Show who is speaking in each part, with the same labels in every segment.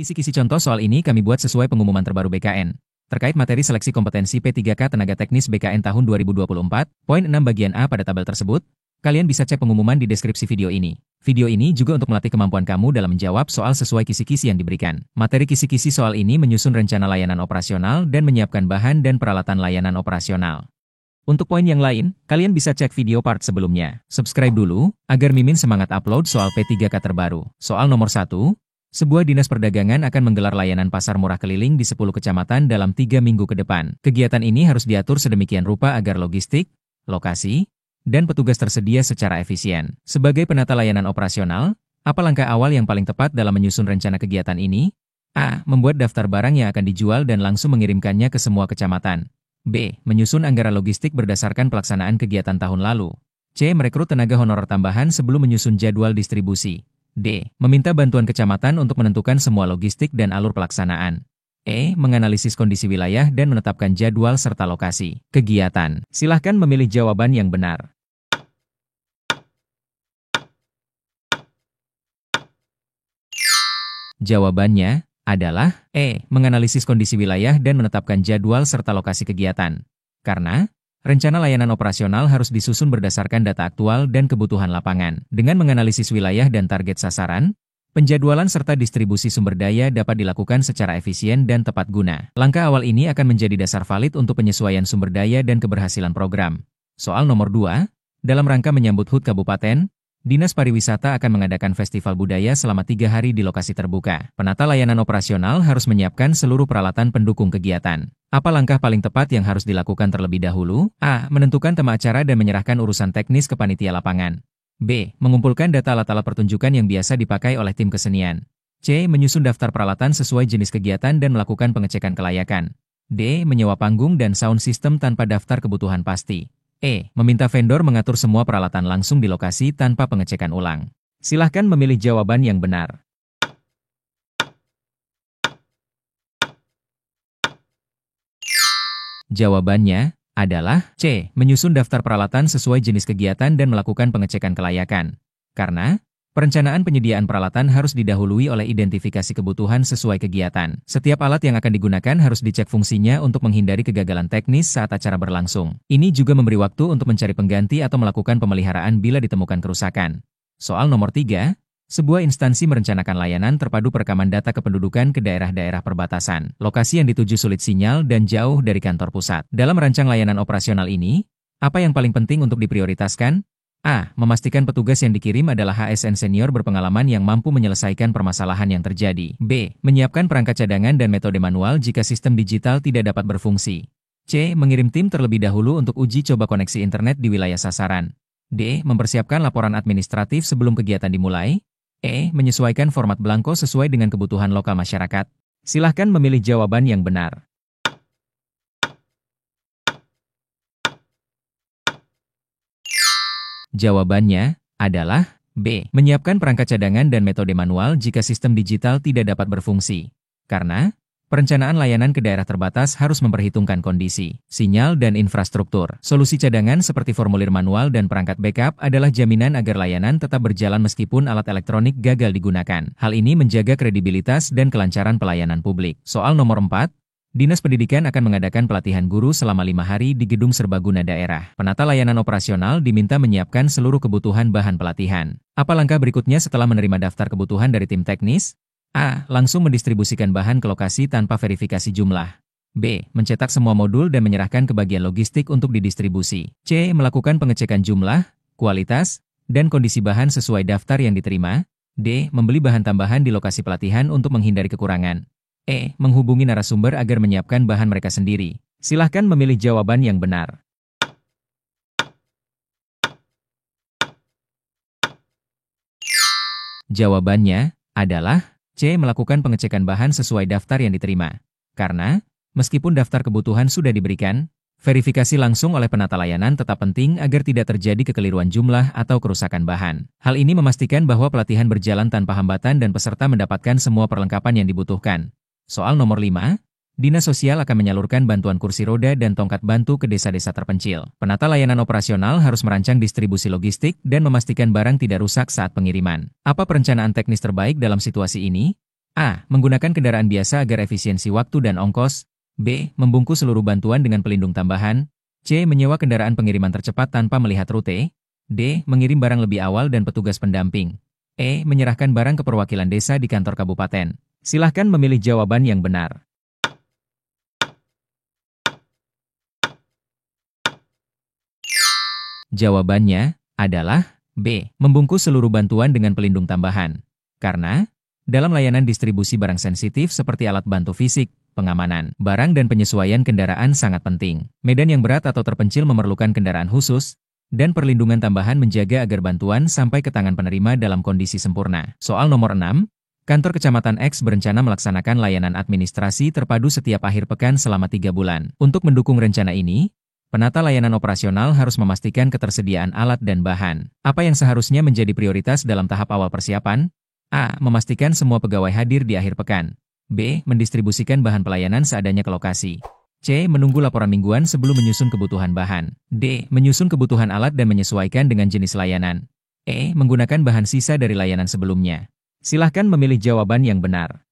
Speaker 1: Kisi-kisi contoh soal ini kami buat sesuai pengumuman terbaru BKN. Terkait materi seleksi kompetensi P3K Tenaga Teknis BKN tahun 2024, poin 6 bagian A pada tabel tersebut, kalian bisa cek pengumuman di deskripsi video ini. Video ini juga untuk melatih kemampuan kamu dalam menjawab soal sesuai kisi-kisi yang diberikan. Materi kisi-kisi soal ini menyusun rencana layanan operasional dan menyiapkan bahan dan peralatan layanan operasional. Untuk poin yang lain, kalian bisa cek video part sebelumnya. Subscribe dulu, agar Mimin semangat upload soal P3K terbaru. Soal nomor 1. Sebuah dinas perdagangan akan menggelar layanan pasar murah keliling di 10 kecamatan dalam 3 minggu ke depan. Kegiatan ini harus diatur sedemikian rupa agar logistik, lokasi, dan petugas tersedia secara efisien. Sebagai penata layanan operasional, apa langkah awal yang paling tepat dalam menyusun rencana kegiatan ini? A. Membuat daftar barang yang akan dijual dan langsung mengirimkannya ke semua kecamatan. B. Menyusun anggaran logistik berdasarkan pelaksanaan kegiatan tahun lalu. C. Merekrut tenaga honorer tambahan sebelum menyusun jadwal distribusi. D. Meminta bantuan kecamatan untuk menentukan semua logistik dan alur pelaksanaan. E. Menganalisis kondisi wilayah dan menetapkan jadwal serta lokasi kegiatan. Silahkan memilih jawaban yang benar. Jawabannya adalah E. Menganalisis kondisi wilayah dan menetapkan jadwal serta lokasi kegiatan. Karena rencana layanan operasional harus disusun berdasarkan data aktual dan kebutuhan lapangan. Dengan menganalisis wilayah dan target sasaran, penjadwalan serta distribusi sumber daya dapat dilakukan secara efisien dan tepat guna. Langkah awal ini akan menjadi dasar valid untuk penyesuaian sumber daya dan keberhasilan program. Soal nomor 2. Dalam rangka menyambut HUT Kabupaten, Dinas Pariwisata akan mengadakan festival budaya selama 3 hari di lokasi terbuka. Penata layanan operasional harus menyiapkan seluruh peralatan pendukung kegiatan. Apa langkah paling tepat yang harus dilakukan terlebih dahulu? A. Menentukan tema acara dan menyerahkan urusan teknis ke panitia lapangan. B. Mengumpulkan data alat-alat pertunjukan yang biasa dipakai oleh tim kesenian. C. Menyusun daftar peralatan sesuai jenis kegiatan dan melakukan pengecekan kelayakan. D. Menyewa panggung dan sound system tanpa daftar kebutuhan pasti. E. Meminta vendor mengatur semua peralatan langsung di lokasi tanpa pengecekan ulang. Silahkan memilih jawaban yang benar. Jawabannya adalah C. Menyusun daftar peralatan sesuai jenis kegiatan dan melakukan pengecekan kelayakan. Karena perencanaan penyediaan peralatan harus didahului oleh identifikasi kebutuhan sesuai kegiatan. Setiap alat yang akan digunakan harus dicek fungsinya untuk menghindari kegagalan teknis saat acara berlangsung. Ini juga memberi waktu untuk mencari pengganti atau melakukan pemeliharaan bila ditemukan kerusakan. Soal nomor 3. Sebuah instansi merencanakan layanan terpadu perekaman data kependudukan ke daerah-daerah perbatasan. Lokasi yang dituju sulit sinyal dan jauh dari kantor pusat. Dalam merancang layanan operasional ini, apa yang paling penting untuk diprioritaskan? A. Memastikan petugas yang dikirim adalah ASN senior berpengalaman yang mampu menyelesaikan permasalahan yang terjadi. B. Menyiapkan perangkat cadangan dan metode manual jika sistem digital tidak dapat berfungsi. C. Mengirim tim terlebih dahulu untuk uji coba koneksi internet di wilayah sasaran. D. Mempersiapkan laporan administratif sebelum kegiatan dimulai. E. Menyesuaikan format belangko sesuai dengan kebutuhan lokal masyarakat. Silahkan memilih jawaban yang benar. Jawabannya adalah B. Menyiapkan perangkat cadangan dan metode manual jika sistem digital tidak dapat berfungsi. Karena perencanaan layanan ke daerah terbatas harus memperhitungkan kondisi, sinyal dan infrastruktur. Solusi cadangan seperti formulir manual dan perangkat backup adalah jaminan agar layanan tetap berjalan meskipun alat elektronik gagal digunakan. Hal ini menjaga kredibilitas dan kelancaran pelayanan publik. Soal nomor 4. Dinas Pendidikan akan mengadakan pelatihan guru selama 5 hari di Gedung Serbaguna Daerah. Penata layanan operasional diminta menyiapkan seluruh kebutuhan bahan pelatihan. Apa langkah berikutnya setelah menerima daftar kebutuhan dari tim teknis? A. Langsung mendistribusikan bahan ke lokasi tanpa verifikasi jumlah. B. Mencetak semua modul dan menyerahkan ke bagian logistik untuk didistribusi. C. Melakukan pengecekan jumlah, kualitas, dan kondisi bahan sesuai daftar yang diterima. D. Membeli bahan tambahan di lokasi pelatihan untuk menghindari kekurangan. E. Menghubungi narasumber agar menyiapkan bahan mereka sendiri. Silahkan memilih jawaban yang benar. Jawabannya adalah C. Melakukan pengecekan bahan sesuai daftar yang diterima. Karena meskipun daftar kebutuhan sudah diberikan, verifikasi langsung oleh penata layanan tetap penting agar tidak terjadi kekeliruan jumlah atau kerusakan bahan. Hal ini memastikan bahwa pelatihan berjalan tanpa hambatan dan peserta mendapatkan semua perlengkapan yang dibutuhkan. Soal nomor 5. Dinas Sosial akan menyalurkan bantuan kursi roda dan tongkat bantu ke desa-desa terpencil. Penata layanan operasional harus merancang distribusi logistik dan memastikan barang tidak rusak saat pengiriman. Apa perencanaan teknis terbaik dalam situasi ini? A. Menggunakan kendaraan biasa agar efisiensi waktu dan ongkos. B. Membungkus seluruh bantuan dengan pelindung tambahan. C. Menyewa kendaraan pengiriman tercepat tanpa melihat rute. D. Mengirim barang lebih awal dan petugas pendamping. E. Menyerahkan barang ke perwakilan desa di kantor kabupaten. Silahkan memilih jawaban yang benar. Jawabannya adalah B. Membungkus seluruh bantuan dengan pelindung tambahan. Karena, dalam layanan distribusi barang sensitif seperti alat bantu fisik, pengamanan, barang dan penyesuaian kendaraan sangat penting. Medan yang berat atau terpencil memerlukan kendaraan khusus, dan perlindungan tambahan menjaga agar bantuan sampai ke tangan penerima dalam kondisi sempurna. Soal nomor 6, Kantor Kecamatan X berencana melaksanakan layanan administrasi terpadu setiap akhir pekan selama 3 bulan. Untuk mendukung rencana ini, penata layanan operasional harus memastikan ketersediaan alat dan bahan. Apa yang seharusnya menjadi prioritas dalam tahap awal persiapan? A. Memastikan semua pegawai hadir di akhir pekan. B. Mendistribusikan bahan pelayanan seadanya ke lokasi. C. Menunggu laporan mingguan sebelum menyusun kebutuhan bahan. D. Menyusun kebutuhan alat dan menyesuaikan dengan jenis layanan. E. Menggunakan bahan sisa dari layanan sebelumnya. Silahkan memilih jawaban yang benar.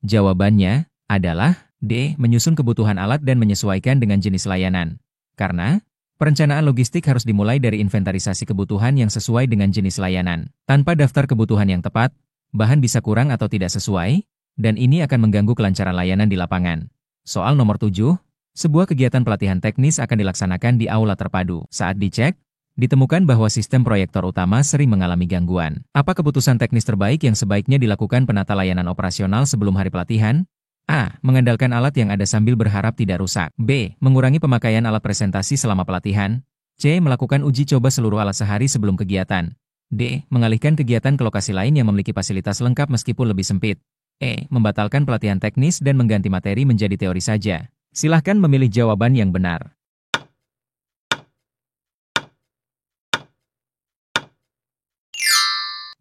Speaker 1: Jawabannya adalah D. Menyusun kebutuhan alat dan menyesuaikan dengan jenis layanan. Karena, perencanaan logistik harus dimulai dari inventarisasi kebutuhan yang sesuai dengan jenis layanan. Tanpa daftar kebutuhan yang tepat, bahan bisa kurang atau tidak sesuai, dan ini akan mengganggu kelancaran layanan di lapangan. Soal nomor 7, sebuah kegiatan pelatihan teknis akan dilaksanakan di aula terpadu. Saat dicek, ditemukan bahwa sistem proyektor utama sering mengalami gangguan. Apa keputusan teknis terbaik yang sebaiknya dilakukan penata layanan operasional sebelum hari pelatihan? A. Mengandalkan alat yang ada sambil berharap tidak rusak. B. Mengurangi pemakaian alat presentasi selama pelatihan. C. Melakukan uji coba seluruh alat sehari sebelum kegiatan. D. Mengalihkan kegiatan ke lokasi lain yang memiliki fasilitas lengkap meskipun lebih sempit. E. Membatalkan pelatihan teknis dan mengganti materi menjadi teori saja. Silahkan memilih jawaban yang benar.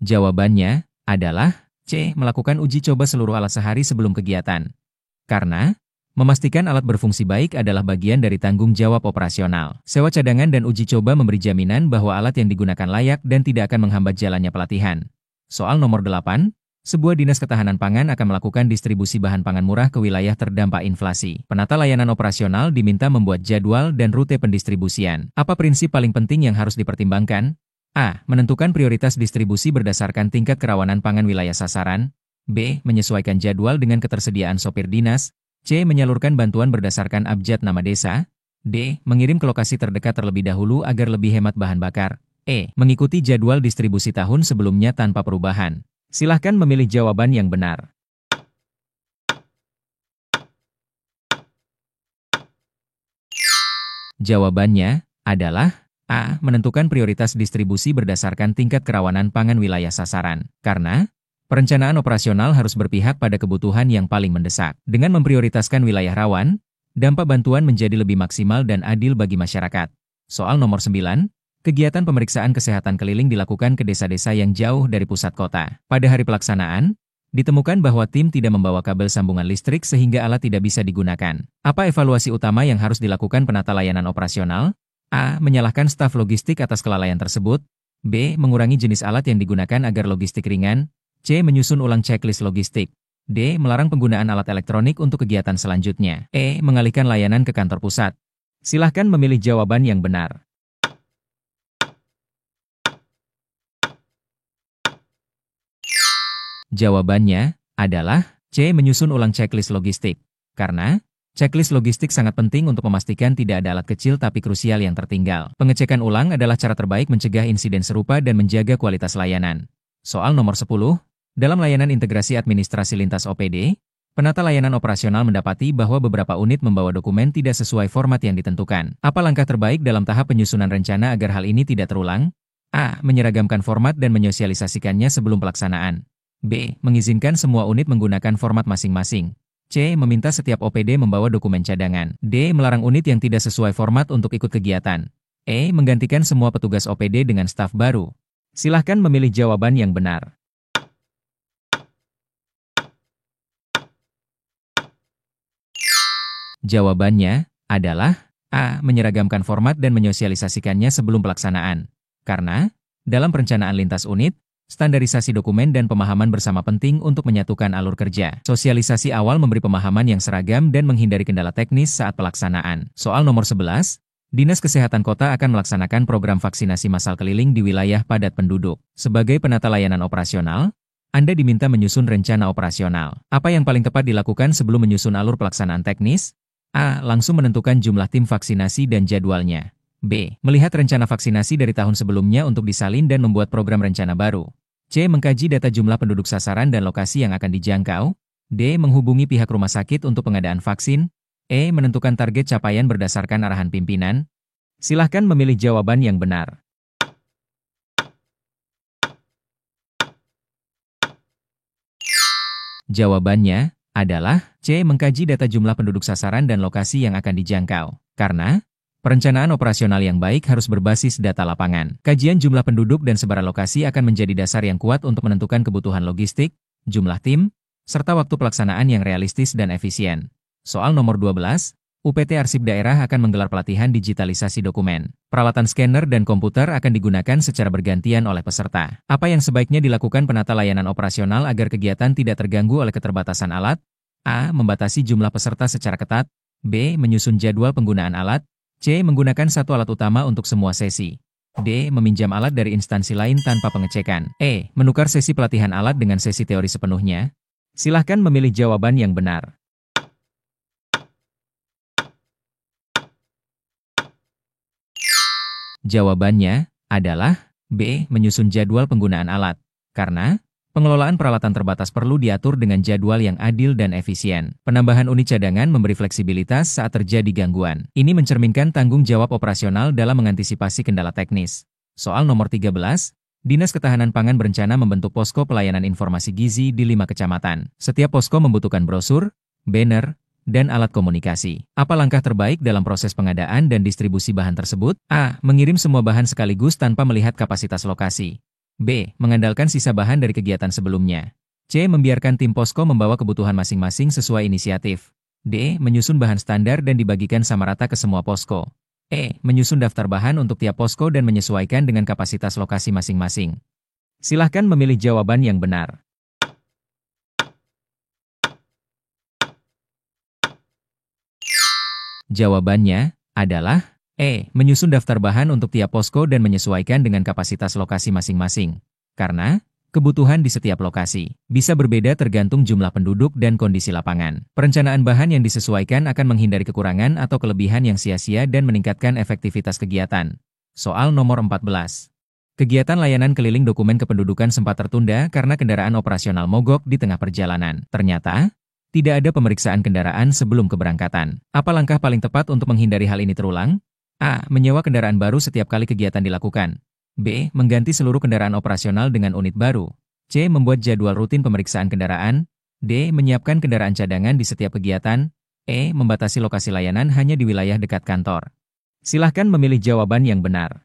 Speaker 1: Jawabannya adalah C. Melakukan uji coba seluruh alat sehari sebelum kegiatan. Karena, memastikan alat berfungsi baik adalah bagian dari tanggung jawab operasional. Sewa cadangan dan uji coba memberi jaminan bahwa alat yang digunakan layak dan tidak akan menghambat jalannya pelatihan. Soal nomor 8, sebuah dinas ketahanan pangan akan melakukan distribusi bahan pangan murah ke wilayah terdampak inflasi. Penata layanan operasional diminta membuat jadwal dan rute pendistribusian. Apa prinsip paling penting yang harus dipertimbangkan? A. Menentukan prioritas distribusi berdasarkan tingkat kerawanan pangan wilayah sasaran. B. Menyesuaikan jadwal dengan ketersediaan sopir dinas. C. Menyalurkan bantuan berdasarkan abjad nama desa. D. Mengirim ke lokasi terdekat terlebih dahulu agar lebih hemat bahan bakar. E. Mengikuti jadwal distribusi tahun sebelumnya tanpa perubahan. Silahkan memilih jawaban yang benar. Jawabannya adalah A. Menentukan prioritas distribusi berdasarkan tingkat kerawanan pangan wilayah sasaran. Karena, perencanaan operasional harus berpihak pada kebutuhan yang paling mendesak. Dengan memprioritaskan wilayah rawan, dampak bantuan menjadi lebih maksimal dan adil bagi masyarakat. Soal nomor 9, kegiatan pemeriksaan kesehatan keliling dilakukan ke desa-desa yang jauh dari pusat kota. Pada hari pelaksanaan, ditemukan bahwa tim tidak membawa kabel sambungan listrik sehingga alat tidak bisa digunakan. Apa evaluasi utama yang harus dilakukan penata layanan operasional? A. Menyalahkan staf logistik atas kelalaian tersebut. B. Mengurangi jenis alat yang digunakan agar logistik ringan. C. Menyusun ulang checklist logistik. D. Melarang penggunaan alat elektronik untuk kegiatan selanjutnya. E. Mengalihkan layanan ke kantor pusat. Silahkan memilih jawaban yang benar. Jawabannya adalah C. Menyusun ulang checklist logistik. Karena, checklist logistik sangat penting untuk memastikan tidak ada alat kecil tapi krusial yang tertinggal. Pengecekan ulang adalah cara terbaik mencegah insiden serupa dan menjaga kualitas layanan. Soal nomor 10, dalam layanan integrasi administrasi lintas OPD, penata layanan operasional mendapati bahwa beberapa unit membawa dokumen tidak sesuai format yang ditentukan. Apa langkah terbaik dalam tahap penyusunan rencana agar hal ini tidak terulang? A. Menyeragamkan format dan menyosialisasikannya sebelum pelaksanaan. B. Mengizinkan semua unit menggunakan format masing-masing. C. Meminta setiap OPD membawa dokumen cadangan. D. Melarang unit yang tidak sesuai format untuk ikut kegiatan. E. Menggantikan semua petugas OPD dengan staf baru. Silahkan memilih jawaban yang benar. Jawabannya adalah A. Menyeragamkan format dan menyosialisasikannya sebelum pelaksanaan. Karena, dalam perencanaan lintas unit, standarisasi dokumen dan pemahaman bersama penting untuk menyatukan alur kerja. Sosialisasi awal memberi pemahaman yang seragam dan menghindari kendala teknis saat pelaksanaan. Soal nomor 11, Dinas Kesehatan Kota akan melaksanakan program vaksinasi massal keliling di wilayah padat penduduk. Sebagai penata layanan operasional, Anda diminta menyusun rencana operasional. Apa yang paling tepat dilakukan sebelum menyusun alur pelaksanaan teknis? A. Langsung menentukan jumlah tim vaksinasi dan jadwalnya. B. Melihat rencana vaksinasi dari tahun sebelumnya untuk disalin dan membuat program rencana baru. C. Mengkaji data jumlah penduduk sasaran dan lokasi yang akan dijangkau. D. Menghubungi pihak rumah sakit untuk pengadaan vaksin. E. Menentukan target capaian berdasarkan arahan pimpinan. Silahkan memilih jawaban yang benar. Jawabannya adalah C. Mengkaji data jumlah penduduk sasaran dan lokasi yang akan dijangkau. Karena, perencanaan operasional yang baik harus berbasis data lapangan. Kajian jumlah penduduk dan sebaran lokasi akan menjadi dasar yang kuat untuk menentukan kebutuhan logistik, jumlah tim, serta waktu pelaksanaan yang realistis dan efisien. Soal nomor 12, UPT Arsip Daerah akan menggelar pelatihan digitalisasi dokumen. Peralatan scanner dan komputer akan digunakan secara bergantian oleh peserta. Apa yang sebaiknya dilakukan penata layanan operasional agar kegiatan tidak terganggu oleh keterbatasan alat? A. Membatasi jumlah peserta secara ketat. B. Menyusun jadwal penggunaan alat. C. Menggunakan satu alat utama untuk semua sesi. D. Meminjam alat dari instansi lain tanpa pengecekan. E. Menukar sesi pelatihan alat dengan sesi teori sepenuhnya. Silahkan memilih jawaban yang benar. Jawabannya adalah B. Menyusun jadwal penggunaan alat. Karena, pengelolaan peralatan terbatas perlu diatur dengan jadwal yang adil dan efisien. Penambahan unit cadangan memberi fleksibilitas saat terjadi gangguan. Ini mencerminkan tanggung jawab operasional dalam mengantisipasi kendala teknis. Soal nomor 13, Dinas Ketahanan Pangan berencana membentuk posko pelayanan informasi gizi di 5 kecamatan. Setiap posko membutuhkan brosur, banner, dan alat komunikasi. Apa langkah terbaik dalam proses pengadaan dan distribusi bahan tersebut? A. Mengirim semua bahan sekaligus tanpa melihat kapasitas lokasi. B. Mengandalkan sisa bahan dari kegiatan sebelumnya. C. Membiarkan tim posko membawa kebutuhan masing-masing sesuai inisiatif. D. Menyusun bahan standar dan dibagikan sama rata ke semua posko. E. Menyusun daftar bahan untuk tiap posko dan menyesuaikan dengan kapasitas lokasi masing-masing. Silahkan memilih jawaban yang benar. Jawabannya adalah E. Menyusun daftar bahan untuk tiap posko dan menyesuaikan dengan kapasitas lokasi masing-masing. Karena, kebutuhan di setiap lokasi bisa berbeda tergantung jumlah penduduk dan kondisi lapangan. Perencanaan bahan yang disesuaikan akan menghindari kekurangan atau kelebihan yang sia-sia dan meningkatkan efektivitas kegiatan. Soal nomor 14. Kegiatan layanan keliling dokumen kependudukan sempat tertunda karena kendaraan operasional mogok di tengah perjalanan. Ternyata, tidak ada pemeriksaan kendaraan sebelum keberangkatan. Apa langkah paling tepat untuk menghindari hal ini terulang? A. Menyewa kendaraan baru setiap kali kegiatan dilakukan. B. Mengganti seluruh kendaraan operasional dengan unit baru. C. Membuat jadwal rutin pemeriksaan kendaraan. D. Menyiapkan kendaraan cadangan di setiap kegiatan. E. Membatasi lokasi layanan hanya di wilayah dekat kantor. Silahkan memilih jawaban yang benar.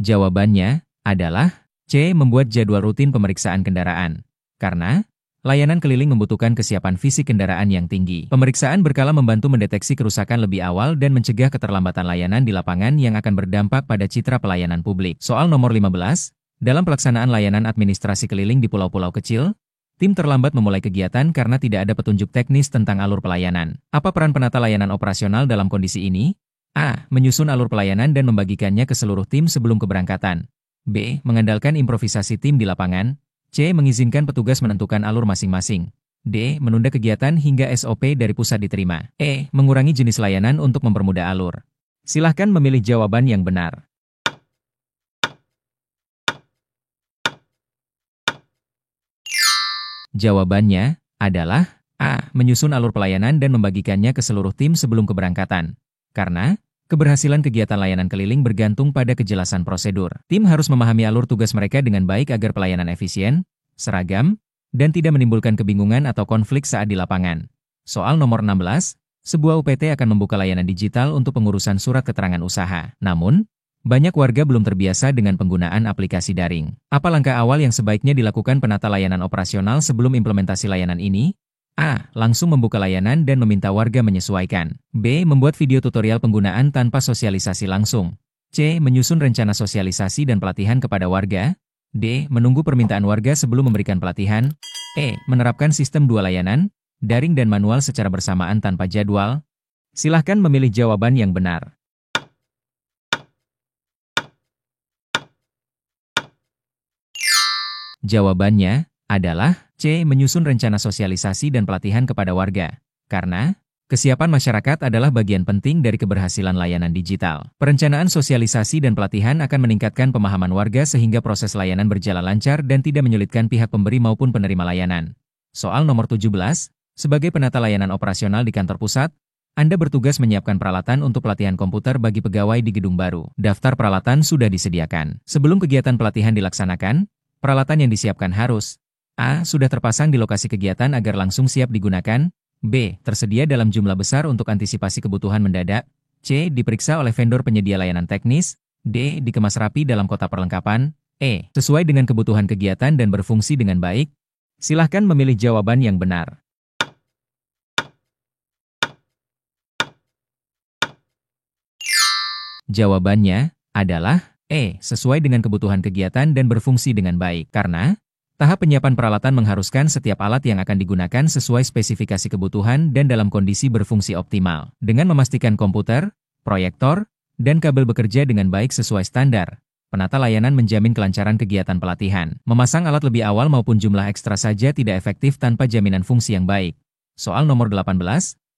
Speaker 1: Jawabannya adalah C. Membuat jadwal rutin pemeriksaan kendaraan. Karena, layanan keliling membutuhkan kesiapan fisik kendaraan yang tinggi. Pemeriksaan berkala membantu mendeteksi kerusakan lebih awal dan mencegah keterlambatan layanan di lapangan yang akan berdampak pada citra pelayanan publik. Soal nomor 15, dalam pelaksanaan layanan administrasi keliling di pulau-pulau kecil, tim terlambat memulai kegiatan karena tidak ada petunjuk teknis tentang alur pelayanan. Apa peran penata layanan operasional dalam kondisi ini? A. Menyusun alur pelayanan dan membagikannya ke seluruh tim sebelum keberangkatan. B. Mengandalkan improvisasi tim di lapangan. C. Mengizinkan petugas menentukan alur masing-masing. D. Menunda kegiatan hingga SOP dari pusat diterima. E. Mengurangi jenis layanan untuk mempermudah alur. Silahkan memilih jawaban yang benar. Jawabannya adalah A. Menyusun alur pelayanan dan membagikannya ke seluruh tim sebelum keberangkatan. Karena, keberhasilan kegiatan layanan keliling bergantung pada kejelasan prosedur. Tim harus memahami alur tugas mereka dengan baik agar pelayanan efisien, seragam, dan tidak menimbulkan kebingungan atau konflik saat di lapangan. Soal nomor 16, sebuah UPT akan membuka layanan digital untuk pengurusan surat keterangan usaha. Namun, banyak warga belum terbiasa dengan penggunaan aplikasi daring. Apa langkah awal yang sebaiknya dilakukan penata layanan operasional sebelum implementasi layanan ini? A. Langsung membuka layanan dan meminta warga menyesuaikan. B. Membuat video tutorial penggunaan tanpa sosialisasi langsung. C. Menyusun rencana sosialisasi dan pelatihan kepada warga. D. Menunggu permintaan warga sebelum memberikan pelatihan. E. Menerapkan sistem dua layanan, daring dan manual secara bersamaan tanpa jadwal. Silahkan memilih jawaban yang benar. Jawabannya adalah C. Menyusun rencana sosialisasi dan pelatihan kepada warga. Karena kesiapan masyarakat adalah bagian penting dari keberhasilan layanan digital. Perencanaan sosialisasi dan pelatihan akan meningkatkan pemahaman warga sehingga proses layanan berjalan lancar dan tidak menyulitkan pihak pemberi maupun penerima layanan. Soal nomor 17, sebagai penata layanan operasional di kantor pusat, Anda bertugas menyiapkan peralatan untuk pelatihan komputer bagi pegawai di gedung baru. Daftar peralatan sudah disediakan. Sebelum kegiatan pelatihan dilaksanakan, peralatan yang disiapkan harus A. Sudah terpasang di lokasi kegiatan agar langsung siap digunakan. B. Tersedia dalam jumlah besar untuk antisipasi kebutuhan mendadak. C. Diperiksa oleh vendor penyedia layanan teknis. D. Dikemas rapi dalam kotak perlengkapan. E. Sesuai dengan kebutuhan kegiatan dan berfungsi dengan baik. Silahkan memilih jawaban yang benar. Jawabannya adalah E. Sesuai dengan kebutuhan kegiatan dan berfungsi dengan baik. Karena tahap penyiapan peralatan mengharuskan setiap alat yang akan digunakan sesuai spesifikasi kebutuhan dan dalam kondisi berfungsi optimal. Dengan memastikan komputer, proyektor, dan kabel bekerja dengan baik sesuai standar, penata layanan menjamin kelancaran kegiatan pelatihan. Memasang alat lebih awal maupun jumlah ekstra saja tidak efektif tanpa jaminan fungsi yang baik. Soal nomor 18,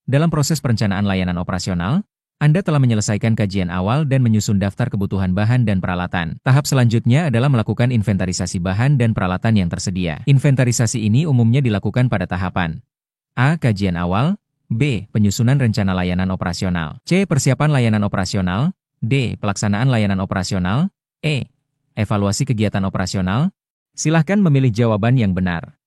Speaker 1: dalam proses perencanaan layanan operasional, Anda telah menyelesaikan kajian awal dan menyusun daftar kebutuhan bahan dan peralatan. Tahap selanjutnya adalah melakukan inventarisasi bahan dan peralatan yang tersedia. Inventarisasi ini umumnya dilakukan pada tahapan A. Kajian awal. B. Penyusunan rencana layanan operasional. C. Persiapan layanan operasional. D. Pelaksanaan layanan operasional. E. Evaluasi kegiatan operasional. Silahkan memilih jawaban yang benar.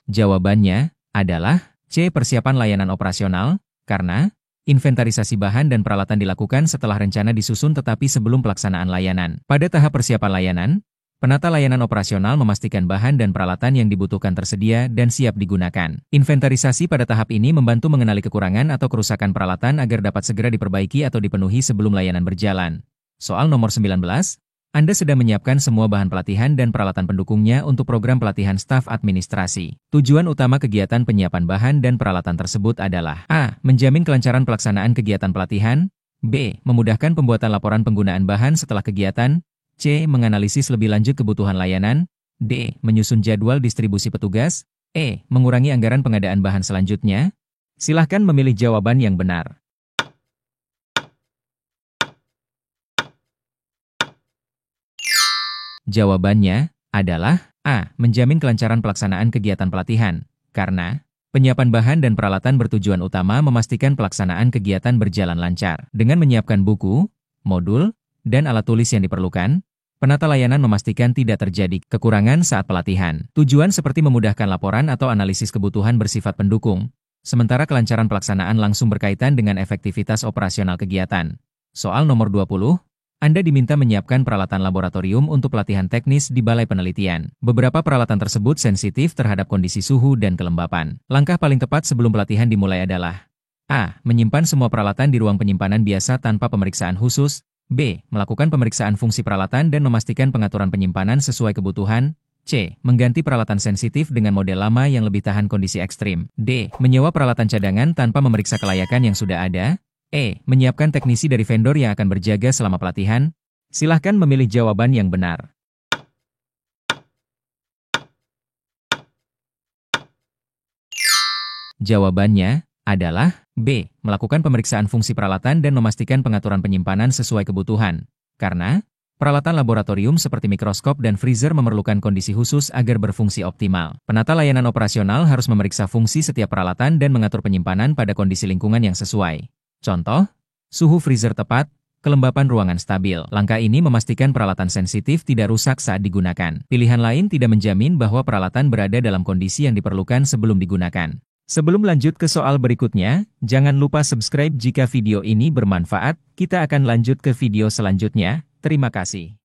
Speaker 1: Jawabannya adalah C. Persiapan layanan operasional, karena inventarisasi bahan dan peralatan dilakukan setelah rencana disusun tetapi sebelum pelaksanaan layanan. Pada tahap persiapan layanan, penata layanan operasional memastikan bahan dan peralatan yang dibutuhkan tersedia dan siap digunakan. Inventarisasi pada tahap ini membantu mengenali kekurangan atau kerusakan peralatan agar dapat segera diperbaiki atau dipenuhi sebelum layanan berjalan. Soal nomor 19. Anda sedang menyiapkan semua bahan pelatihan dan peralatan pendukungnya untuk program pelatihan staf administrasi. Tujuan utama kegiatan penyiapan bahan dan peralatan tersebut adalah A. Menjamin kelancaran pelaksanaan kegiatan pelatihan. B. Memudahkan pembuatan laporan penggunaan bahan setelah kegiatan. C. Menganalisis lebih lanjut kebutuhan layanan. D. Menyusun jadwal distribusi petugas. E. Mengurangi anggaran pengadaan bahan selanjutnya. Silahkan memilih jawaban yang benar. Jawabannya adalah A. Menjamin kelancaran pelaksanaan kegiatan pelatihan, karena penyiapan bahan dan peralatan bertujuan utama memastikan pelaksanaan kegiatan berjalan lancar. Dengan menyiapkan buku, modul, dan alat tulis yang diperlukan, penata layanan memastikan tidak terjadi kekurangan saat pelatihan. Tujuan seperti memudahkan laporan atau analisis kebutuhan bersifat pendukung, sementara kelancaran pelaksanaan langsung berkaitan dengan efektivitas operasional kegiatan. Soal nomor 20. Anda diminta menyiapkan peralatan laboratorium untuk pelatihan teknis di Balai Penelitian. Beberapa peralatan tersebut sensitif terhadap kondisi suhu dan kelembapan. Langkah paling tepat sebelum pelatihan dimulai adalah A. Menyimpan semua peralatan di ruang penyimpanan biasa tanpa pemeriksaan khusus. B. Melakukan pemeriksaan fungsi peralatan dan memastikan pengaturan penyimpanan sesuai kebutuhan. C. Mengganti peralatan sensitif dengan model lama yang lebih tahan kondisi ekstrim. D. Menyewa peralatan cadangan tanpa memeriksa kelayakan yang sudah ada. E. Menyiapkan teknisi dari vendor yang akan berjaga selama pelatihan. Silahkan memilih jawaban yang benar. Jawabannya adalah B. Melakukan pemeriksaan fungsi peralatan dan memastikan pengaturan penyimpanan sesuai kebutuhan. Karena peralatan laboratorium seperti mikroskop dan freezer memerlukan kondisi khusus agar berfungsi optimal. Penata layanan operasional harus memeriksa fungsi setiap peralatan dan mengatur penyimpanan pada kondisi lingkungan yang sesuai. Contoh, suhu freezer tepat, kelembapan ruangan stabil. Langkah ini memastikan peralatan sensitif tidak rusak saat digunakan. Pilihan lain tidak menjamin bahwa peralatan berada dalam kondisi yang diperlukan sebelum digunakan. Sebelum lanjut ke soal berikutnya, jangan lupa subscribe jika video ini bermanfaat. Kita akan lanjut ke video selanjutnya. Terima kasih.